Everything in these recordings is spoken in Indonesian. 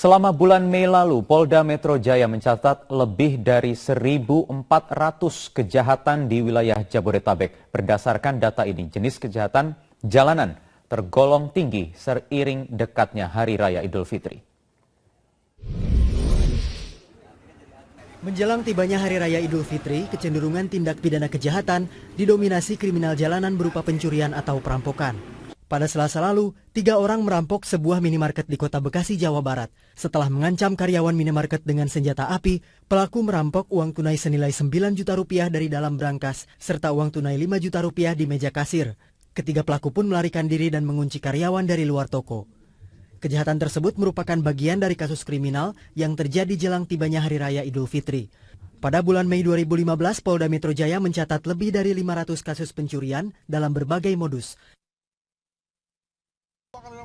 Selama bulan Mei lalu, Polda Metro Jaya mencatat lebih dari 1.400 kejahatan di wilayah Jabodetabek. Berdasarkan data ini, jenis kejahatan jalanan tergolong tinggi seiring dekatnya Hari Raya Idul Fitri. Menjelang tibanya Hari Raya Idul Fitri, kecenderungan tindak pidana kejahatan didominasi kriminal jalanan berupa pencurian atau perampokan. Pada Selasa lalu, 3 orang merampok sebuah minimarket di Kota Bekasi, Jawa Barat. Setelah mengancam karyawan minimarket dengan senjata api, pelaku merampok uang tunai senilai 9 juta rupiah dari dalam brankas, serta uang tunai 5 juta rupiah di meja kasir. Ketiga pelaku pun melarikan diri dan mengunci karyawan dari luar toko. Kejahatan tersebut merupakan bagian dari kasus kriminal yang terjadi jelang tibanya Hari Raya Idul Fitri. Pada bulan Mei 2015, Polda Metro Jaya mencatat lebih dari 500 kasus pencurian dalam berbagai modus.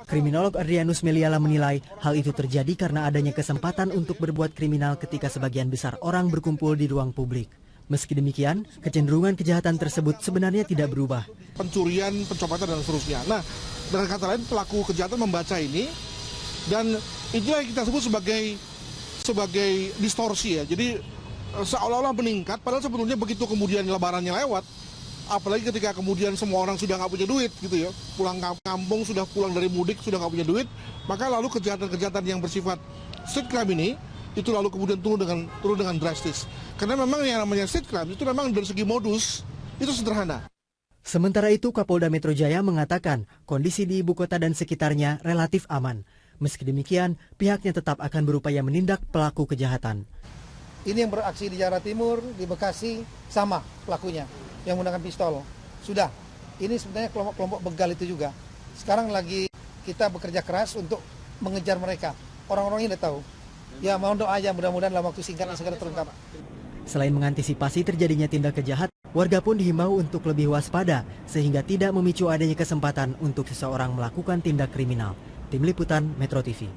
Kriminolog Adrianus Meliala menilai hal itu terjadi karena adanya kesempatan untuk berbuat kriminal ketika sebagian besar orang berkumpul di ruang publik. Meski demikian, kecenderungan kejahatan tersebut sebenarnya tidak berubah. Pencurian, pencopetan, dan seterusnya. Nah, dengan kata lain, pelaku kejahatan membaca ini, dan itulah yang kita sebut sebagai distorsi ya. Jadi seolah-olah meningkat, padahal sebetulnya begitu kemudian lebarannya lewat, apalagi ketika kemudian semua orang sudah nggak punya duit gitu ya, pulang kampung, sudah pulang dari mudik, sudah nggak punya duit, maka lalu kejahatan-kejahatan yang bersifat street crime ini, itu lalu kemudian turun dengan drastis. Karena memang yang namanya street crime itu memang dari segi modus, itu sederhana. Sementara itu, Kapolda Metro Jaya mengatakan kondisi di ibu kota dan sekitarnya relatif aman. Meski demikian, pihaknya tetap akan berupaya menindak pelaku kejahatan. Ini yang beraksi di Jawa Timur, di Bekasi, sama pelakunya yang menggunakan pistol. Sudah, ini sebenarnya kelompok-kelompok begal itu juga. Sekarang lagi kita bekerja keras untuk mengejar mereka. Orang-orang ini udah tahu. Ya, mohon doa aja, mudah-mudahan dalam waktu singkat segera terungkap. Selain mengantisipasi terjadinya tindak kejahatan, warga pun dihimbau untuk lebih waspada sehingga tidak memicu adanya kesempatan untuk seseorang melakukan tindak kriminal. Tim Liputan Metro TV.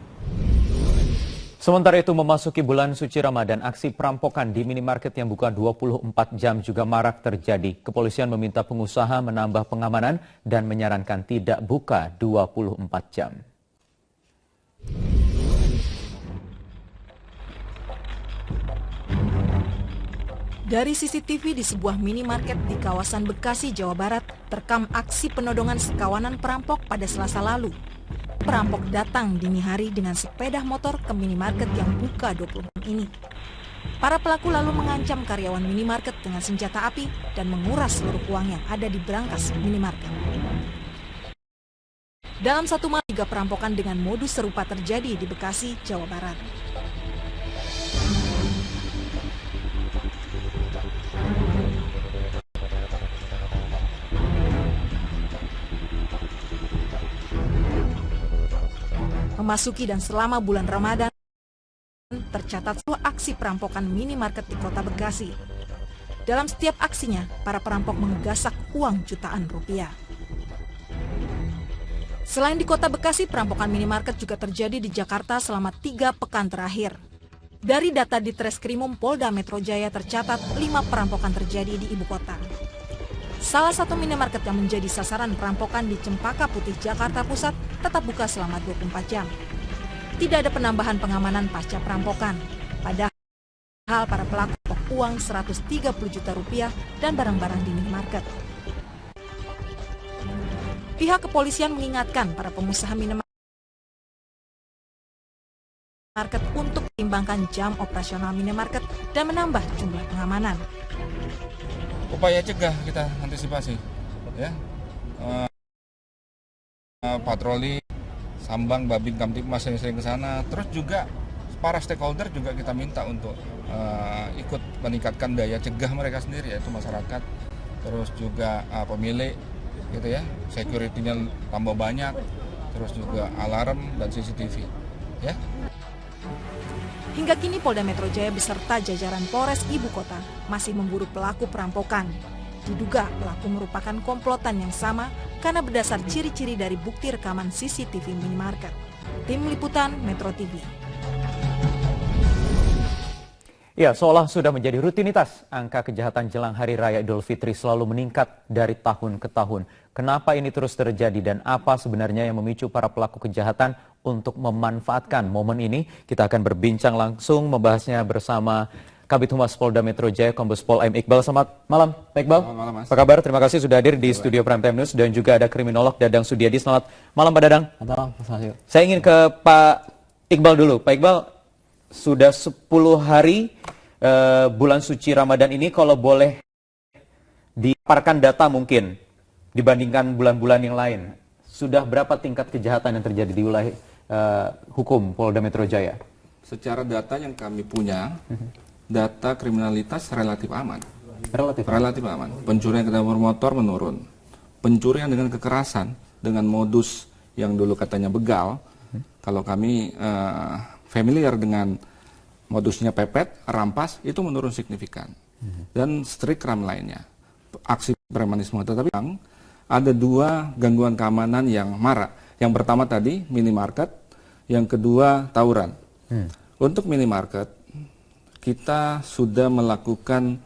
Sementara itu memasuki bulan suci Ramadan, aksi perampokan di minimarket yang buka 24 jam juga marak terjadi. Kepolisian meminta pengusaha menambah pengamanan dan menyarankan tidak buka 24 jam. Dari CCTV di sebuah minimarket di kawasan Bekasi, Jawa Barat, terekam aksi penodongan sekawanan perampok pada Selasa lalu. Perampok datang dini hari dengan sepeda motor ke minimarket yang buka 24 ini. Para pelaku lalu mengancam karyawan minimarket dengan senjata api dan menguras seluruh uang yang ada di brankas minimarket. Dalam satu malam, 3 perampokan dengan modus serupa terjadi di Bekasi, Jawa Barat. Memasuki dan selama bulan Ramadan, tercatat sebuah aksi perampokan minimarket di Kota Bekasi. Dalam setiap aksinya, para perampok menggasak uang jutaan rupiah. Selain di Kota Bekasi, perampokan minimarket juga terjadi di Jakarta selama 3 pekan terakhir. Dari data di Treskrimum Polda Metro Jaya tercatat 5 perampokan terjadi di ibu kota. Salah satu minimarket yang menjadi sasaran perampokan di Cempaka Putih, Jakarta Pusat tetap buka selama 24 jam. Tidak ada penambahan pengamanan pasca perampokan. Padahal para pelaku uang 130 juta rupiah dan barang-barang di minimarket. Pihak kepolisian mengingatkan para pengusaha minimarket untuk mempertimbangkan jam operasional minimarket dan menambah jumlah pengamanan. Upaya cegah kita antisipasi, ya, patroli, Sambang, Babin, Kamtipmas yang sering ke sana. Terus juga para stakeholder juga kita minta untuk ikut meningkatkan daya cegah mereka sendiri, yaitu masyarakat, terus juga pemilik, gitu ya, security-nya tambah banyak, terus juga alarm dan CCTV, ya. Hingga kini Polda Metro Jaya beserta jajaran Polres Ibu Kota masih memburu pelaku perampokan. Diduga pelaku merupakan komplotan yang sama karena berdasar ciri-ciri dari bukti rekaman CCTV minimarket. Tim Liputan Metro TV. Ya, seolah sudah menjadi rutinitas, angka kejahatan jelang Hari Raya Idul Fitri selalu meningkat dari tahun ke tahun. Kenapa ini terus terjadi dan apa sebenarnya yang memicu para pelaku kejahatan untuk memanfaatkan momen ini? Kita akan berbincang langsung membahasnya bersama Kabid Humas Polda Metro Jaya, Kombes Pol M. Iqbal. Selamat malam, Pak Iqbal. Selamat malam, Mas. Apa kabar? Terima kasih sudah hadir di studio Prime Time News dan juga ada kriminolog Dadang Sudiyadi. Selamat malam, Pak Dadang. Selamat malam, Mas Wahyu. Saya ingin ke Pak Iqbal dulu. Pak Iqbal, sudah 10 hari bulan suci Ramadan ini, kalau boleh dipaparkan data mungkin dibandingkan bulan-bulan yang lain, sudah berapa tingkat kejahatan yang terjadi di wilayah hukum Polda Metro Jaya? Secara data yang kami punya, data kriminalitas relatif aman. Relatif aman. Pencurian kendaraan bermotor menurun. Pencurian dengan kekerasan, dengan modus yang dulu katanya begal, kalau kami familiar dengan modusnya pepet, rampas, itu menurun signifikan. Dan strik crime lainnya, aksi premanisme. Tetapi ada 2 gangguan keamanan yang marak. Yang pertama tadi minimarket, yang kedua tawuran. Untuk minimarket, kita sudah melakukan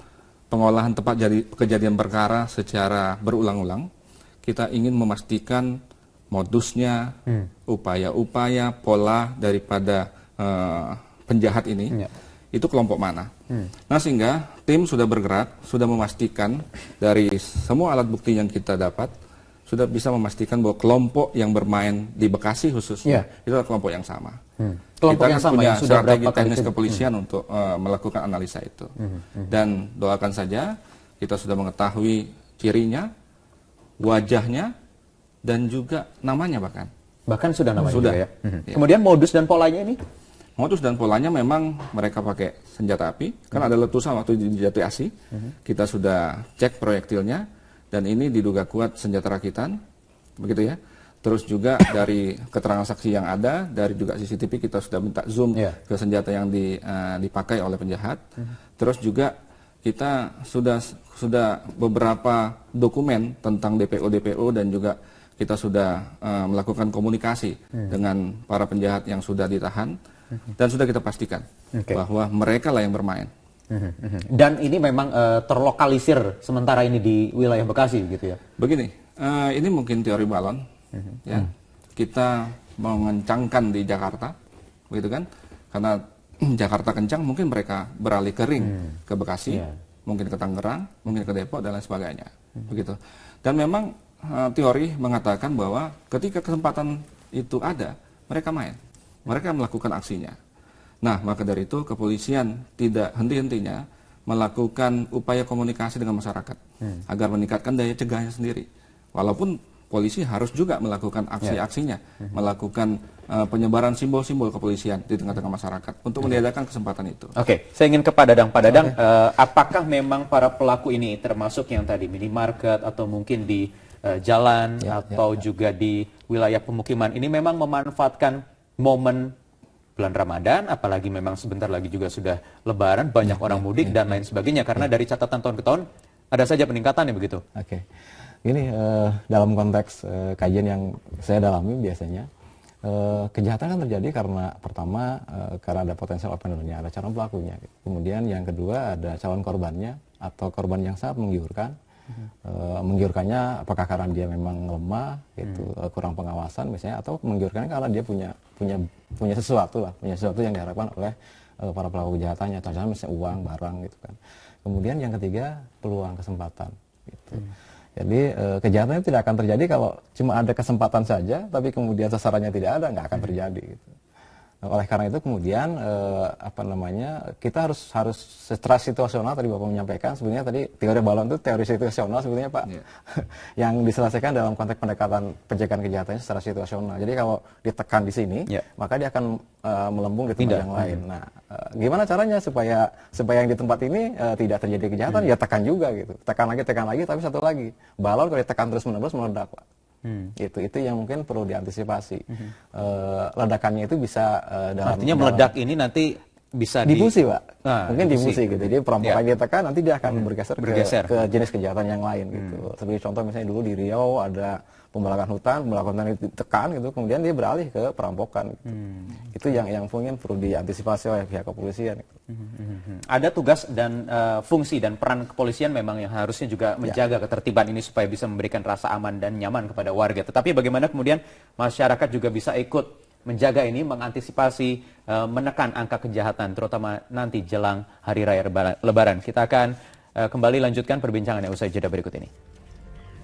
pengolahan tempat kejadian perkara secara berulang-ulang. Kita ingin memastikan modusnya, upaya-upaya, pola daripada penjahat ini, itu kelompok mana. Nah, sehingga tim sudah bergerak, sudah memastikan dari semua alat bukti yang kita dapat, sudah bisa memastikan bahwa kelompok yang bermain di Bekasi khususnya, itu adalah kelompok yang sama. Kelompok kita yang sama punya yang sudah strategi berapa teknis kali kepolisian untuk melakukan analisa itu. Dan doakan saja, kita sudah mengetahui cirinya, wajahnya, dan juga namanya bahkan. Bahkan sudah namanya Sudah. juga ya. Kemudian modus dan polanya ini? Modus dan polanya memang mereka pakai senjata api, kan ada letusan waktu di Jati Asih. Kita sudah cek proyektilnya, dan ini diduga kuat senjata rakitan, begitu ya. Terus juga dari keterangan saksi yang ada, dari juga CCTV kita sudah minta zoom ke senjata yang dipakai oleh penjahat. Terus juga kita sudah beberapa dokumen tentang DPO dan juga kita sudah melakukan komunikasi dengan para penjahat yang sudah ditahan. Dan sudah kita pastikan bahwa mereka lah yang bermain. Dan ini memang terlokalisir sementara ini di wilayah Bekasi gitu ya? Begini, ini mungkin teori balon. Ya. Kita mengencangkan di Jakarta, begitu kan? Karena Jakarta kencang, mungkin mereka beralih ke ring, ke Bekasi, mungkin ke Tangerang, mungkin ke Depok, dan lain sebagainya. Begitu. Dan memang teori mengatakan bahwa ketika kesempatan itu ada, mereka main. Mereka melakukan aksinya. Nah, maka dari itu kepolisian tidak henti-hentinya melakukan upaya komunikasi dengan masyarakat agar meningkatkan daya cegahnya sendiri. Walaupun polisi harus juga melakukan aksi-aksinya, melakukan penyebaran simbol-simbol kepolisian di tengah-tengah masyarakat untuk meniadakan kesempatan itu. Oke, saya ingin ke Pak Dadang. Pak Dadang, apakah memang para pelaku ini termasuk yang tadi minimarket atau mungkin di jalan atau juga di wilayah pemukiman ini memang memanfaatkan momen bulan Ramadan, apalagi memang sebentar lagi juga sudah Lebaran, banyak orang mudik dan lain sebagainya, karena dari catatan tahun ke tahun ada saja peningkatannya begitu. Oke. Ini dalam konteks kajian yang saya dalami biasanya, kejahatan kan terjadi karena pertama karena ada potensial offender-nya, ada calon pelakunya. Kemudian yang kedua ada calon korbannya atau korban yang sangat menggiurkan. Menggiurkannya apakah karena dia memang lemah, gitu, kurang pengawasan misalnya, atau menggiurkannya karena dia punya sesuatu yang diharapkan oleh para pelaku kejahatannya, contohnya misalnya uang, barang gitu kan. Kemudian yang ketiga peluang, kesempatan gitu. Jadi kejahatan itu tidak akan terjadi kalau cuma ada kesempatan saja, tapi kemudian sasarannya tidak ada, nggak akan terjadi gitu. Oleh karena itu kemudian kita harus secara situasional, tadi Bapak menyampaikan sebenarnya tadi teori balon itu teori situasional sebetulnya Pak, yang diselesaikan dalam konteks pendekatan pencegahan kejahatannya secara situasional. Jadi kalau ditekan di sini, maka dia akan melembung di tempat yang lain. Nah, gimana caranya supaya yang di tempat ini tidak terjadi kejahatan? Ya tekan juga gitu, tekan lagi, tapi satu lagi, balon kalau ditekan terus-menerus meledak Pak. Itu yang mungkin perlu diantisipasi. Ledakannya itu bisa dalam artinya meledak ini nanti bisa difusi, Pak. Nah, mungkin difusi gitu. Jadi perampokan kita kan nanti dia akan bergeser ke jenis kejahatan yang lain gitu. Sebagai contoh misalnya dulu di Riau ada pembalakan hutan ditekan gitu, kemudian dia beralih ke perampokan gitu. Itu yang mungkin perlu diantisipasi oleh pihak kepolisian gitu. Ada tugas dan fungsi dan peran kepolisian memang yang harusnya juga menjaga ketertiban ini supaya bisa memberikan rasa aman dan nyaman kepada warga. Tetapi bagaimana kemudian masyarakat juga bisa ikut menjaga ini, mengantisipasi, menekan angka kejahatan, terutama nanti jelang Hari Raya Lebaran. Kita akan kembali lanjutkan perbincangannya usai jeda berikut ini.